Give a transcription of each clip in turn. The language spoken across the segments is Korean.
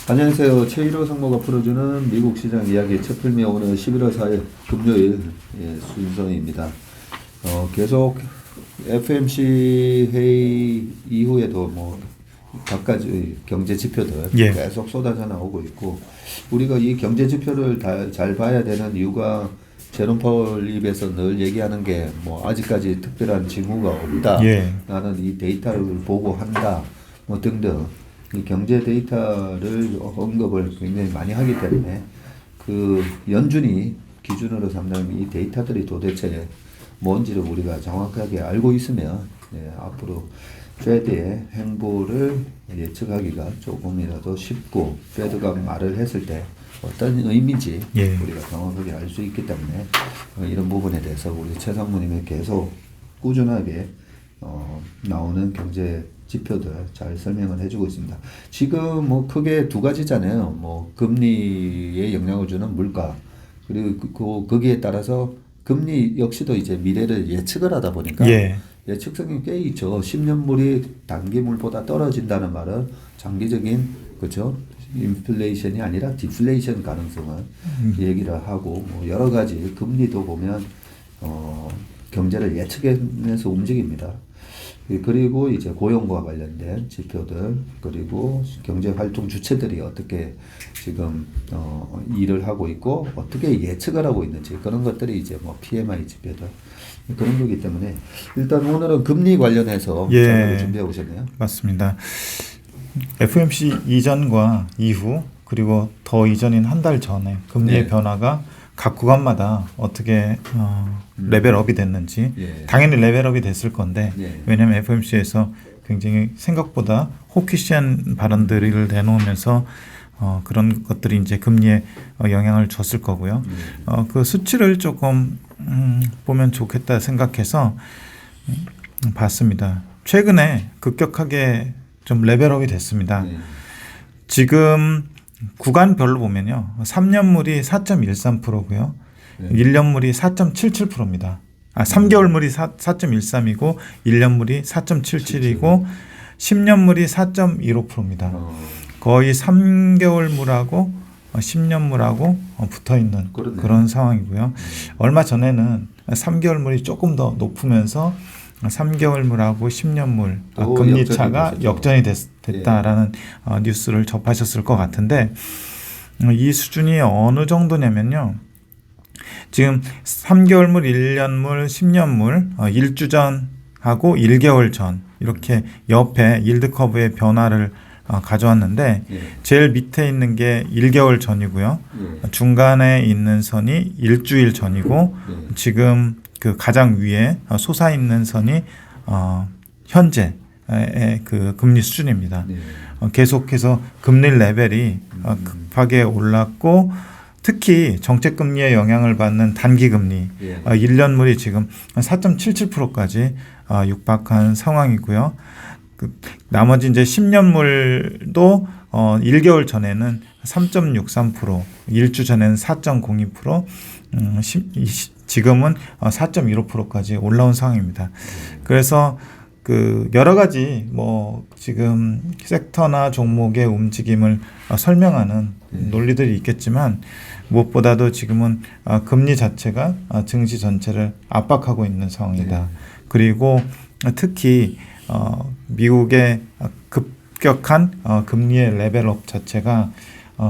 안녕하세요. 최일호 상무가 풀어주는 미국 시장 이야기 첫 필미 오늘 11월 4일 금요일 순서입니다. 계속 FMC 회의 이후에도 뭐 각가지 경제 지표들 계속 쏟아져 나오고 있고, 우리가 이 경제 지표를 잘 봐야 되는 이유가 제롬 파월 입에서 늘 얘기하는 게 뭐 아직까지 특별한 징후가 없다. 나는 이 데이터를 보고 한다. 뭐 등등. 이 경제 데이터를 언급을 굉장히 많이 하기 때문에 그 연준이 기준으로 삼는 이 데이터들이 도대체 뭔지를 우리가 정확하게 알고 있으면 앞으로 페드의 행보를 예측하기가 조금이라도 쉽고, 페드가 말을 했을 때 어떤 의미인지 우리가 정확하게 알 수 있기 때문에 이런 부분에 대해서 우리 최 상무님이 계속 꾸준하게 나오는 경제 지표들 잘 설명을 해주고 있습니다. 지금 뭐 크게 두 가지잖아요. 뭐 금리에 영향을 주는 물가, 그리고 거기에 따라서 금리 역시도 이제 미래를 예측을 하다 보니까 예측성이 꽤 있죠. 10년물이 단기물보다 떨어진다는 말은 장기적인, 그렇죠, 인플레이션이 아니라 디플레이션 가능성을 얘기를 하고, 뭐 여러 가지 금리도 보면 경제를 예측하면서 움직입니다. 그리고 이제 고용과 관련된 지표들, 그리고 경제 활동 주체들이 어떻게 지금 일을 하고 있고 어떻게 예측을 하고 있는지, 그런 것들이 이제 뭐 PMI 지표들, 그런 거기 때문에 일단 오늘은 금리 관련해서 자료를 준비해 오셨네요. 맞습니다. FOMC 이전과 이후, 그리고 더 이전인 한 달 전에 금리의 변화가 각 구간마다 어떻게 레벨업이 됐는지, 당연히 레벨업이 됐을 건데, 왜냐하면 FOMC에서 굉장히 생각보다 호키시한 발언들을 내놓으면서 그런 것들이 이제 금리에 영향을 줬을 거고요. 그 수치를 조금 보면 좋겠다 생각해서 봤습니다. 최근에 급격하게 좀 레벨업이 됐습니다. 지금 구간별로 보면요, 3년물이 4.13%고요, 1년물이 4.77%입니다. 3개월물이 4.13이고 1년물이 4.77이고 10년물이 4.15%입니다. 거의 3개월물하고 10년물하고 붙어 있는 그런 상황이고요. 얼마 전에는 3개월물이 조금 더 높으면서 3개월물하고 10년물 금리 차가 역전이 됐다라는 뉴스를 접하셨을 것 같은데, 이 수준이 어느 정도냐면요, 지금 3개월물, 1년물, 10년물 1주 전하고 1개월 전 이렇게 옆에 일드 커브의 변화를 가져왔는데, 제일 밑에 있는 게 1개월 전이고요, 중간에 있는 선이 일주일 전이고, 지금 그 가장 위에 솟아 있는 선이 현재의 그 금리 수준입니다. 계속해서 금리 레벨이 급하게 올랐고, 특히 정책금리에 영향을 받는 단기금리 1년물이 지금 4.77%까지 육박한 상황이고요. 나머지 이제 10년물도 1개월 전에는 3.63%, 1주 전에는 4.02%, 지금은 4.15%까지 올라온 상황입니다. 그래서 그 여러 가지 뭐 지금 섹터나 종목의 움직임을 설명하는 논리들이 있겠지만, 무엇보다도 지금은 금리 자체가 증시 전체를 압박하고 있는 상황이다. 그리고 특히 미국의 급격한 금리의 레벨업 자체가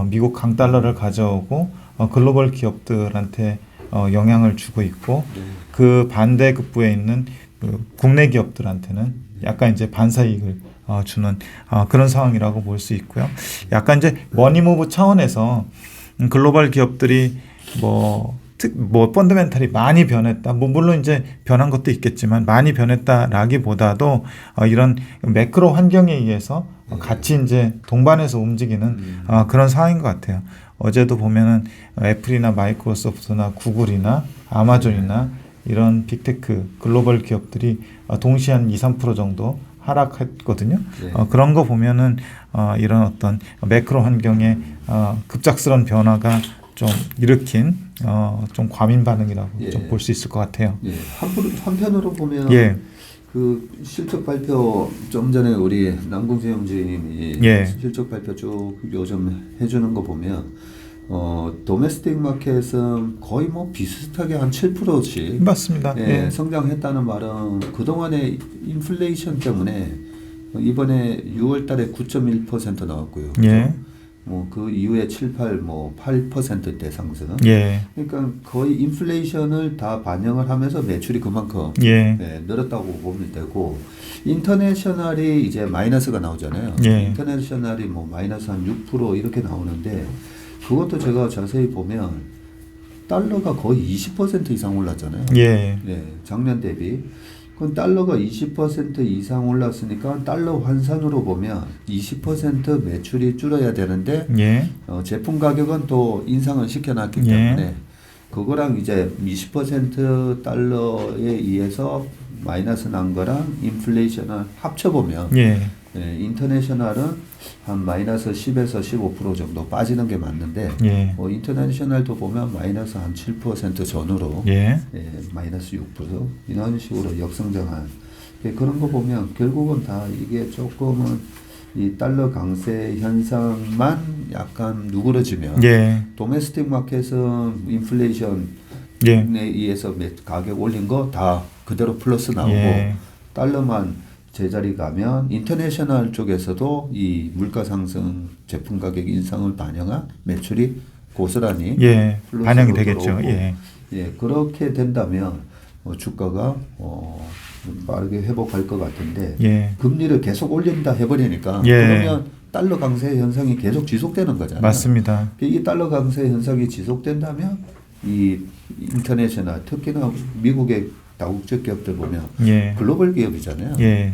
미국 강달러를 가져오고 글로벌 기업들한테 영향을 주고 있고, 그 반대급부에 있는 그 국내 기업들한테는 약간 이제 반사이익을 주는 그런 상황이라고 볼 수 있고요. 약간 이제 머니무브 차원에서 글로벌 기업들이 뭐 펀더멘탈이 많이 변했다. 뭐 물론 이제 변한 것도 있겠지만 많이 변했다라기보다도 이런 매크로 환경에 의해서 같이 이제 동반해서 움직이는 그런 상황인 것 같아요. 어제도 보면은 애플이나 마이크로소프트나 구글이나 아마존이나 이런 빅테크 글로벌 기업들이 동시에 한 2~3% 정도 하락했거든요. 그런 거 보면은 이런 어떤 매크로 환경의 급작스러운 변화가 좀 일으킨 좀 과민 반응이라고 좀 볼 수 있을 것 같아요. 한편으로 보면 그 실적 발표 좀 전에 우리 남궁재영 주임이 예. 실적 발표 쭉 요즘 해주는 거 보면 도메스틱 마켓은 거의 뭐 비슷하게 한 7%씩 맞습니다. 예, 예. 성장했다는 말은 그동안의 인플레이션 때문에 이번에 6월달에 9.1% 나왔고요. 예. 뭐 그 이후에 8%대 상승. 예. 그러니까 거의 인플레이션을 다 반영을 하면서 매출이 그만큼 예. 늘었다고 보면 되고 인터내셔널이 이제 마이너스가 나오잖아요. 예. 인터내셔널이 뭐 마이너스 한 6% 이렇게 나오는데 그것도 제가 자세히 보면 달러가 거의 20% 이상 올랐잖아요. 예. 작년 대비. 그럼 달러가 20% 이상 올랐으니까 달러 환산으로 보면 20% 매출이 줄어야 되는데 예. 제품 가격은 또 인상을 시켜놨기 예. 때문에 그거랑 이제 20% 달러에 의해서 마이너스 난 거랑 인플레이션을 합쳐보면 예. 인터내셔널은 한 마이너스 10에서 15% 정도 빠지는 게 맞는데 예. 인터내셔널도 보면 마이너스 한 7% 전후로 예. 마이너스 6% 이런 식으로 역성장한 그런 거 보면 결국은 다 이게 조금은 이 달러 강세 현상만 약간 누그러지면 예. 도메스틱 마켓은 인플레이션에 예. 의해서 가격 올린 거 다 그대로 플러스 나오고 예. 달러만 제자리 가면 인터내셔널 쪽에서도 이 물가 상승 제품 가격 인상을 반영한 매출이 고스란히 예. 플러스로 반영이 되겠죠. 들어오고, 예. 그렇게 된다면 주가가 좀 빠르게 회복할 것 같은데 예. 금리를 계속 올린다 해버리니까 예. 그러면 달러 강세 현상이 계속 지속되는 거잖아요. 맞습니다. 이 달러 강세 현상이 지속된다면 이 인터내셔널 특히나 미국의 다국적 기업들 보면 예. 글로벌 기업이잖아요. 예.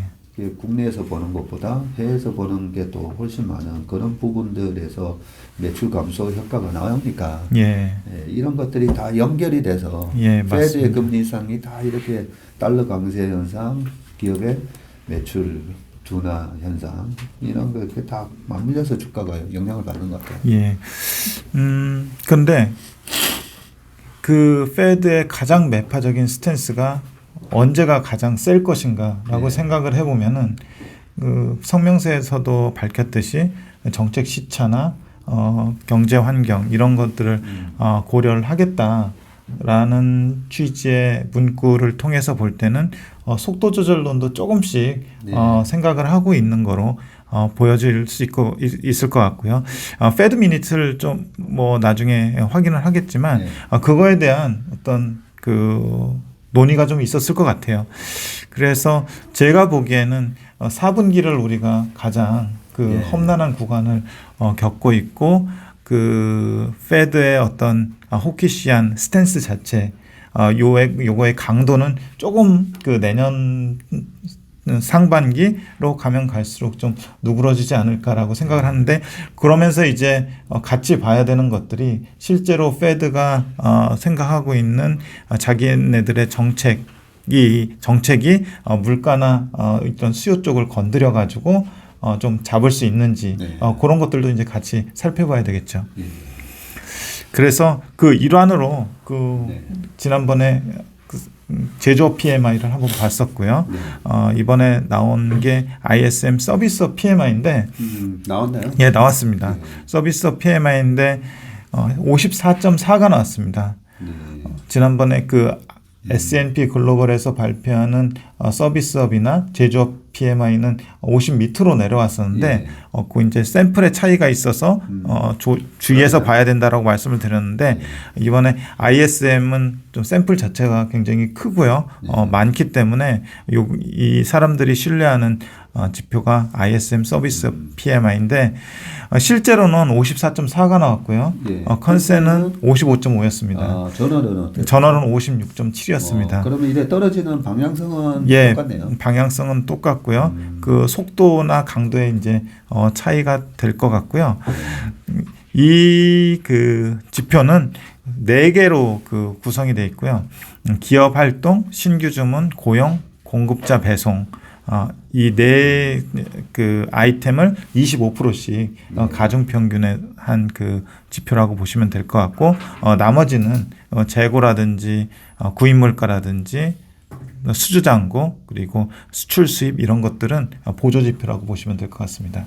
국내에서 보는 것보다 해외에서 보는 게 또 훨씬 많은 그런 부분들에서 매출 감소 효과가 나오니까 예. 이런 것들이 다 연결이 돼서 예, 페드의 맞습니다. 금리 인상이 다 이렇게 달러 강세 현상, 기업의 매출 둔화 현상 이런 거 이렇게 다 맞물려서 주가가 영향을 받는 것 같아요. 예. 근데 그 페드의 가장 매파적인 스탠스가 언제가 가장 셀 것인가라고 생각을 해보면은 그 성명서에서도 밝혔듯이 정책 시차나 경제 환경 이런 것들을 고려를 하겠다라는 취지의 문구를 통해서 볼 때는 속도 조절론도 조금씩 생각을 하고 있는 거로 보여질 수 있을 것 같고요. 페드 미니트를 좀 뭐 나중에 확인을 하겠지만 그거에 대한 어떤 그 논의가 좀 있었을 것 같아요. 그래서 제가 보기에는 4분기를 우리가 가장 그 험난한 구간을 겪고 있고 그 페드의 어떤 호키시한 스탠스 자체 요거의 강도는 조금 그 내년 상반기로 가면 갈수록 좀 누그러지지 않을까라고 생각을 하는데 그러면서 이제 같이 봐야 되는 것들이 실제로 페드가 생각하고 있는 자기네들의 정책이 물가나 이런 수요 쪽을 건드려 가지고 좀 잡을 수 있는지 그런 것들도 이제 같이 살펴봐야 되겠죠. 그래서 그 일환으로 지난번에 제조업 PMI를 한번 봤었고요. 이번에 나온 게 ISM 서비스업 PMI인데 나왔나요? 예, 나왔습니다. 서비스업 PMI인데 54.4가 나왔습니다. 지난번에 그 S&P 글로벌에서 발표하는 서비스업이나 제조업 PMI는 50 밑으로 내려왔었는데 그 이제 샘플의 차이가 있어서 주의해서 봐야 된다라고 말씀을 드렸는데 이번에 ISM은 좀 샘플 자체가 굉장히 크고요. 많기 때문에 이 사람들이 신뢰하는 지표가 ISM 서비스 PMI인데 실제로는 54.4가 나왔고요. 컨센은 55.5였습니다. 전월은 56.7이었습니다. 그러면 이제 떨어지는 방향성은 똑같네요. 방향성은 똑같고요. 그 속도나 강도에 이제 차이가 될 것 같고요. 이 그 지표는 4개로 그 구성이 되어 있고요. 기업 활동, 신규 주문, 고용, 공급자 배송 이 네 그 아이템을 25%씩 가중 평균의 한 그 지표라고 보시면 될 것 같고 나머지는 재고라든지 구입 물가라든지 수주 잔고 그리고 수출 수입 이런 것들은 보조 지표라고 보시면 될 것 같습니다.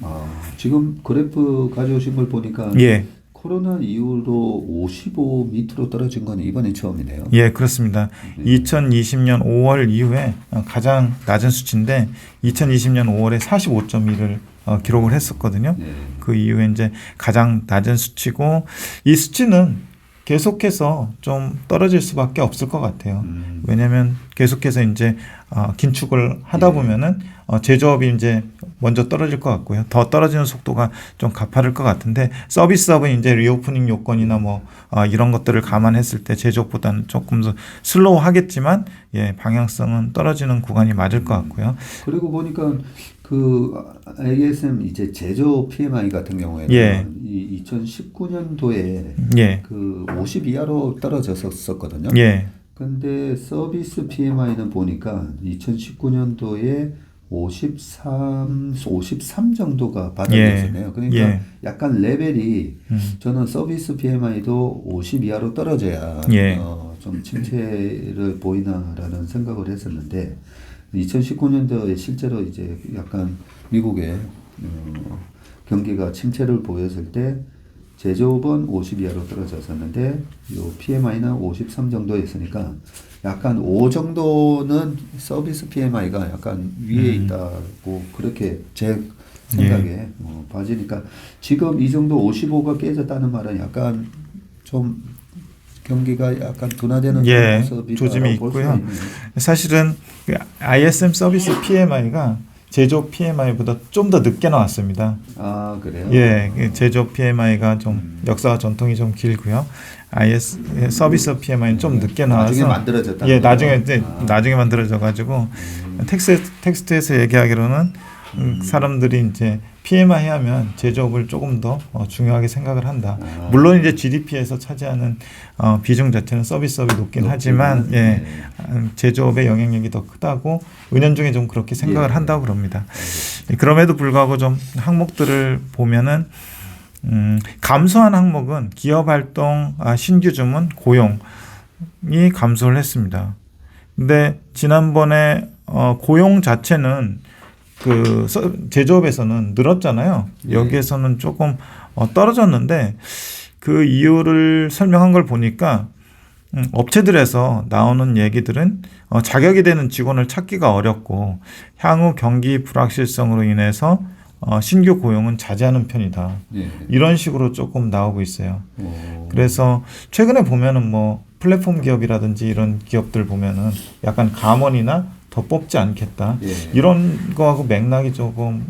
지금 그래프 가져오신 걸 보니까 예. 코로나 이후로 55 밑으로 떨어진 건 이번이 처음이네요. 예, 그렇습니다. 2020년 5월 이후에 가장 낮은 수치인데 2020년 5월에 45.1을 기록을 했었거든요. 네. 그 이후에 이제 가장 낮은 수치고 이 수치는 계속해서 좀 떨어질 수밖에 없을 것 같아요. 왜냐하면 계속해서 이제 긴축을 하다 보면은 제조업이 이제 먼저 떨어질 것 같고요. 더 떨어지는 속도가 좀 가파를 것 같은데 서비스업은 이제 리오프닝 요건이나 뭐 이런 것들을 감안했을 때 제조업보다는 조금 더 슬로우하겠지만 예, 방향성은 떨어지는 구간이 맞을 것 같고요. 그리고 보니까 그 ASM 이제 제조 PMI 같은 경우에는 예. 이 2019년도에 예. 그 50 이하로 떨어졌었거든요. 예. 근데 서비스 PMI는 보니까 2019년도에 53 정도가 바닥이었네요. 그러니까 예. 약간 레벨이 저는 서비스 PMI도 50 이하로 떨어져야 예. 좀 침체를 보이나라는 생각을 했었는데 2019년도에 실제로 이제 약간 미국의 경기가 침체를 보였을 때 제조업은 50 이하로 떨어졌었는데 요 PMI는 53 정도였으니까 약간 5 정도는 서비스 PMI가 약간 위에 있다고 그렇게 제 생각에 봐지니까 지금 이 정도 55가 깨졌다는 말은 약간 좀 경기가 약간 둔화되는 예, 모습이 조짐이 있고요. 사실은 그 ISM 서비스 PMI가 제조업 PMI보다 좀 더 늦게 나왔습니다. 아, 그래요? 예, 제조업 PMI가 좀 역사와 전통이 좀 길고요. 서비스 PMI는 좀 늦게 나와서 나중에 만들어졌다. 예, 나중에 만들어져 가지고 텍스트에서 얘기하기로는 사람들이 이제 PMI 하면 제조업을 조금 더 중요하게 생각을 한다. 물론 이제 GDP에서 차지하는 비중 자체는 서비스업이 높긴 하지만 예, 제조업의 영향력이 더 크다고 은연중에 좀 그렇게 생각을 한다고 그럽니다. 그럼에도 불구하고 좀 항목들을 보면은 감소한 항목은 기업활동, 신규 주문, 고용이 감소를 했습니다. 근데 지난번에 고용 자체는 그 제조업에서는 늘었잖아요. 여기에서는 조금 떨어졌는데 그 이유를 설명한 걸 보니까 업체들에서 나오는 얘기들은 자격이 되는 직원을 찾기가 어렵고 향후 경기 불확실성으로 인해서 신규 고용은 자제하는 편이다. 예. 이런 식으로 조금 나오고 있어요. 오. 그래서 최근에 보면은 뭐 플랫폼 기업이라든지 이런 기업들 보면은 약간 감원이나 더 뽑지 않겠다. 예. 이런 거하고 맥락이 조금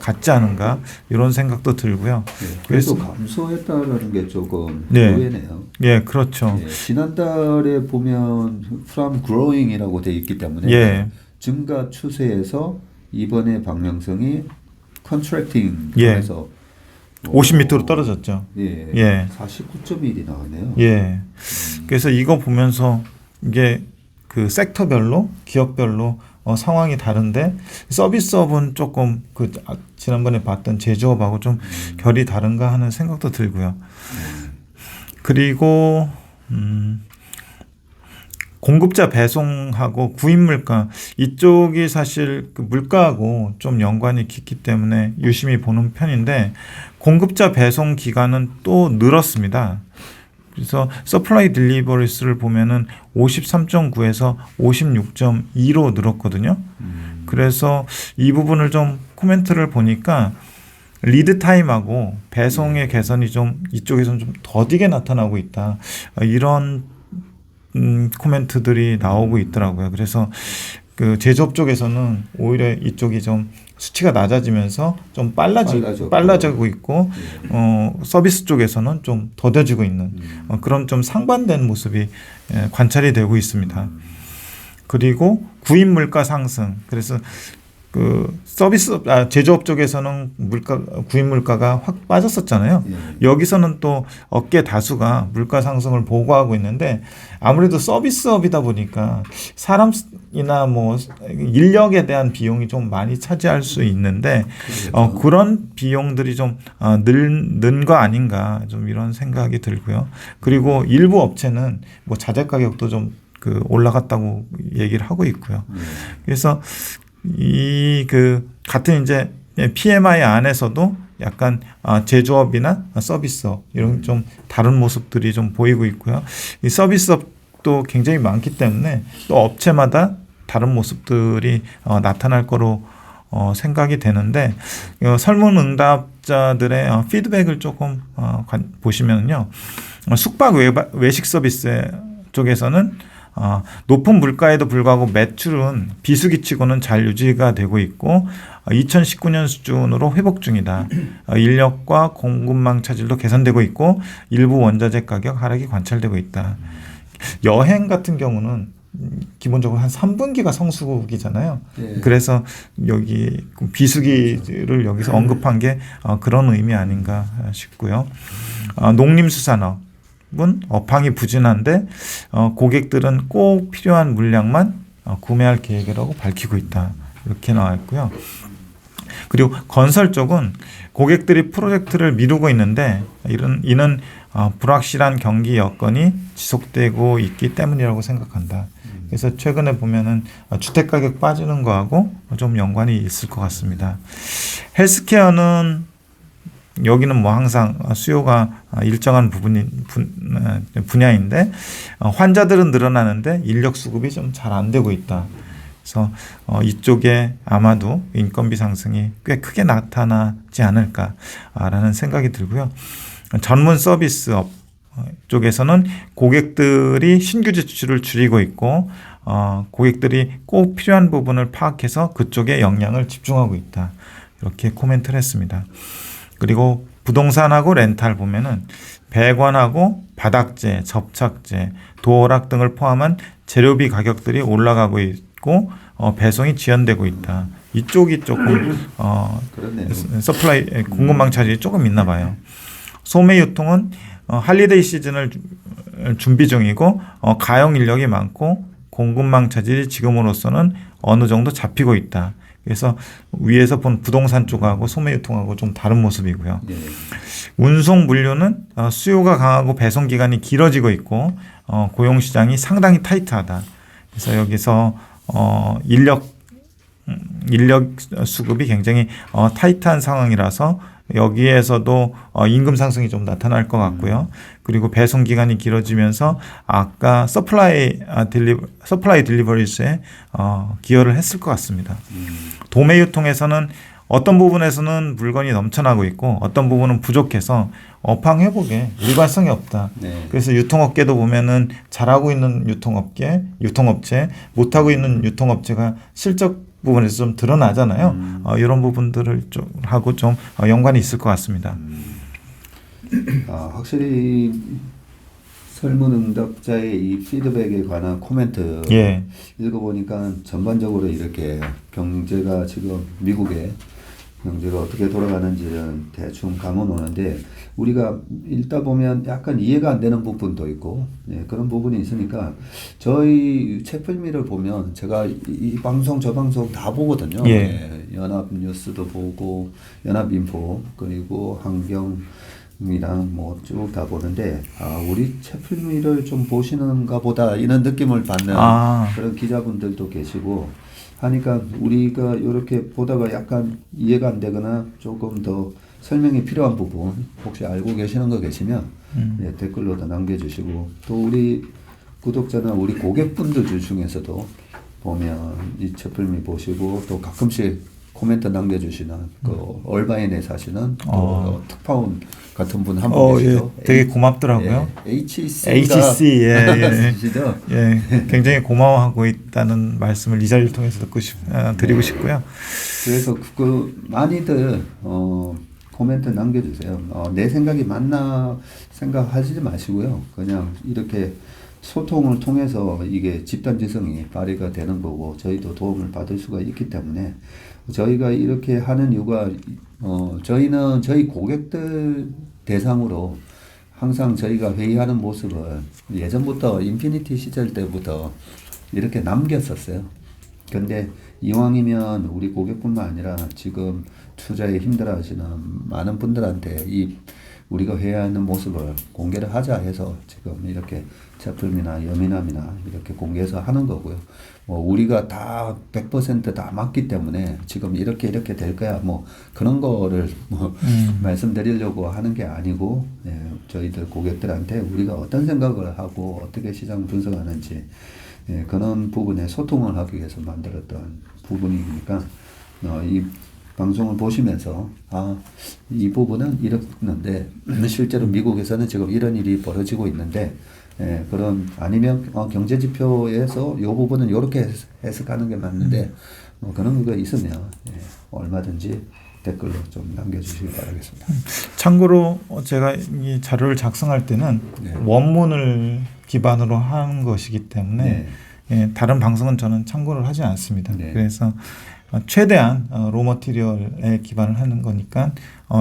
같지 않은가 이런 생각도 들고요. 그래서 감소했다라는 게 조금 네. 의외네요. 예, 그렇죠. 예. 지난달에 보면 from growing이라고 돼 있기 때문에 예. 증가 추세에서 이번에 방향성이 contracting 예. 에서 50m로 떨어졌죠. 예. 예. 49.1이 나왔네요. 예. 그래서 이거 보면서 이게 그 섹터별로 기업별로 상황이 다른데 서비스업은 조금 그 지난번에 봤던 제조업하고 좀 결이 다른가 하는 생각도 들고요. 그리고 공급자 배송하고 구입 물가 이쪽이 사실 그 물가하고 좀 연관이 깊기 때문에 유심히 보는 편인데 공급자 배송 기간은 또 늘었습니다. 그래서 서플라이 딜리버리스를 보면은 53.9에서 56.2로 늘었거든요. 그래서 이 부분을 좀 코멘트를 보니까 리드 타임하고 배송의 개선이 좀 이쪽에서는 좀 더디게 나타나고 있다. 이런 코멘트들이 나오고 있더라고요. 그래서 그 제조업 쪽에서는 오히려 이쪽이 좀 수치가 낮아지면서 좀 빨라지고 있고 서비스 쪽에서는 좀 더뎌지고 있는 그런 좀 상반된 모습이 관찰이 되고 있습니다. 그리고 구입 물가 상승. 그래서 그 제조업 쪽에서는 구입 물가가 확 빠졌었잖아요. 여기서는 또 업계 다수가 물가 상승을 보고하고 있는데 아무래도 서비스업이다 보니까 사람이나 뭐 인력에 대한 비용이 좀 많이 차지할 수 있는데 그런 비용들이 좀 는 거 아닌가 좀 이런 생각이 들고요. 그리고 일부 업체는 뭐 자재 가격도 좀 그 올라갔다고 얘기를 하고 있고요. 그래서 이 그 같은 이제 PMI 안에서도 약간 제조업이나 서비스업 이런 좀 다른 모습들이 좀 보이고 있고요. 이 서비스업도 굉장히 많기 때문에 또 업체마다 다른 모습들이 나타날 거로 생각이 되는데 설문응답자들의 피드백을 조금 보시면요. 숙박 외식 서비스 쪽에서는 높은 물가에도 불구하고 매출은 비수기치고는 잘 유지가 되고 있고 2019년 수준으로 회복 중이다. 인력과 공급망 차질도 개선되고 있고 일부 원자재 가격 하락이 관찰되고 있다. 여행 같은 경우는 기본적으로 한 3분기가 성수기잖아요. 네. 그래서 여기 비수기를 여기서 언급한 게 그런 의미 아닌가 싶고요. 농림수산업 은 업황이 부진한데 고객들은 꼭 필요한 물량만 구매할 계획이라고 밝히고 있다. 이렇게 나와 있고요. 그리고 건설 쪽은 고객들이 프로젝트를 미루고 있는데 이는 불확실한 경기 여건이 지속되고 있기 때문이라고 생각한다. 그래서 최근에 보면은 주택 가격 빠지는 거하고 좀 연관이 있을 것 같습니다. 헬스케어는 여기는 뭐 항상 수요가 일정한 분야인데 환자들은 늘어나는데 인력 수급이 좀 잘 안 되고 있다. 그래서 이쪽에 아마도 인건비 상승이 꽤 크게 나타나지 않을까라는 생각이 들고요. 전문 서비스업 쪽에서는 고객들이 신규 지출을 줄이고 있고 고객들이 꼭 필요한 부분을 파악해서 그쪽에 역량을 집중하고 있다. 이렇게 코멘트를 했습니다. 그리고 부동산하고 렌탈 보면은 배관하고 바닥재, 접착재, 도어락 등을 포함한 재료비 가격들이 올라가고 있고 배송이 지연되고 있다. 이쪽이 조금 서플라이 공급망 차질이 조금 있나 봐요. 소매 유통은 할리데이 시즌을 준비 중이고 가용 인력이 많고 공급망 차질이 지금으로서는 어느 정도 잡히고 있다. 그래서 위에서 본 부동산 쪽하고 소매 유통하고 좀 다른 모습이고요. 네. 운송 물류는 수요가 강하고 배송 기간이 길어지고 있고 고용 시장이 상당히 타이트하다. 그래서 여기서 인력 수급이 굉장히 타이트한 상황이라서 여기에서도 임금 상승이 좀 나타날 것 같고요. 그리고 배송 기간이 길어지면서 아까 서플라이 딜리버리스에 기여를 했을 것 같습니다. 도매 유통에서는 어떤 부분에서는 물건이 넘쳐나고 있고 어떤 부분은 부족해서 업황 회복에 일관성이 없다. 네. 그래서 유통업계도 보면은 잘하고 있는 유통업체, 못하고 있는 유통업체가 실적 부분에서 좀 드러나잖아요. 이런 부분들을 좀 하고 좀 연관이 있을 것 같습니다. 확실히 설문응답자의 이 피드백에 관한 코멘트 읽어보니까 전반적으로 이렇게 경제가 지금 미국의 경제가 어떻게 돌아가는지는 대충 감은 오는데 우리가 읽다 보면 약간 이해가 안 되는 부분도 있고 그런 부분이 있으니까 저희 책플미를 보면 제가 이 방송 저 방송 다 보거든요. 연합뉴스도 보고 연합인포 그리고 환경이랑 뭐 쭉 다 보는데 우리 책플미를 좀 보시는가 보다 이런 느낌을 받는 그런 기자분들도 계시고 하니까 우리가 이렇게 보다가 약간 이해가 안 되거나 조금 더 설명이 필요한 부분 혹시 알고 계시는 거 계시면 댓글로도 남겨주시고 또 우리 구독자나 우리 고객분들 중에서도 보면 이 책플미 보시고 또 가끔씩 코멘트 남겨주시는 그 얼바인에 사시는 또 특파원 같은 분 한 분 계시죠. 되게 고맙더라고요. HC 굉장히 고마워하고 있다는 말씀을 이 자리를 통해서 드리고 싶고요. 그래서 많이들 코멘트 남겨주세요. 내 생각이 맞나 생각하시지 마시고요. 그냥 이렇게 소통을 통해서 이게 집단지성이 발휘가 되는 거고 저희도 도움을 받을 수가 있기 때문에 저희가 이렇게 하는 이유가 저희는 저희 고객들 대상으로 항상 저희가 회의하는 모습을 예전부터 인피니티 시절 때부터 이렇게 남겼었어요. 근데 이왕이면 우리 고객뿐만 아니라 지금 투자에 힘들어하시는 많은 분들한테 이 우리가 회의하는 모습을 공개를 하자 해서 지금 이렇게 제품이나 여민함이나 이렇게 공개해서 하는 거고요. 뭐 우리가 다 100%다 맞기 때문에 지금 이렇게 될 거야 뭐 그런 거를 뭐 말씀드리려고 하는 게 아니고 저희들 고객들한테 우리가 어떤 생각을 하고 어떻게 시장 분석하는지 그런 부분에 소통을 하기 위해서 만들었던 부분이니까 이 방송을 보시면서 이 부분은 이렇는데 실제로 미국에서는 지금 이런 일이 벌어지고 있는데 그런 아니면 경제 지표에서 이 부분은 이렇게 해석하는 게 맞는데 그런 거 있으면 얼마든지 댓글로 좀 남겨주시기 바라겠습니다. 참고로 제가 이 자료를 작성할 때는 원문을 기반으로 하는 것이기 때문에 다른 방송은 저는 참고를 하지 않습니다. 그래서 최대한 로머티리얼에 기반을 하는 거니까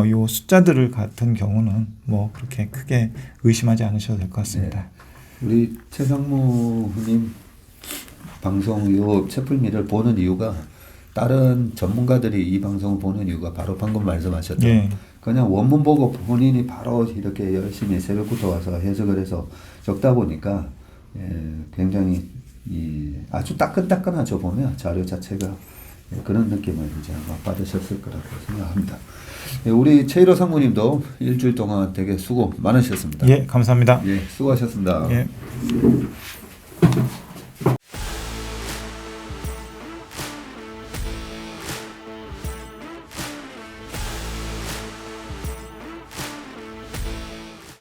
요 숫자들을 같은 경우는 뭐 그렇게 크게 의심하지 않으셔도 될 것 같습니다. 우리 최상무님 방송 요 채플미를 보는 이유가 다른 전문가들이 이 방송을 보는 이유가 바로 방금 말씀하셨던 그냥 원문 보고 본인이 바로 이렇게 열심히 새벽부터 와서 해석을 해서 적다 보니까 굉장히 아주 따끈따끈하죠. 보면 자료 자체가 그런 느낌을 이제 아마 받으셨을 거라고 생각합니다. 우리 최일호 상무님도 일주일 동안 되게 수고 많으셨습니다. 감사합니다. 수고하셨습니다.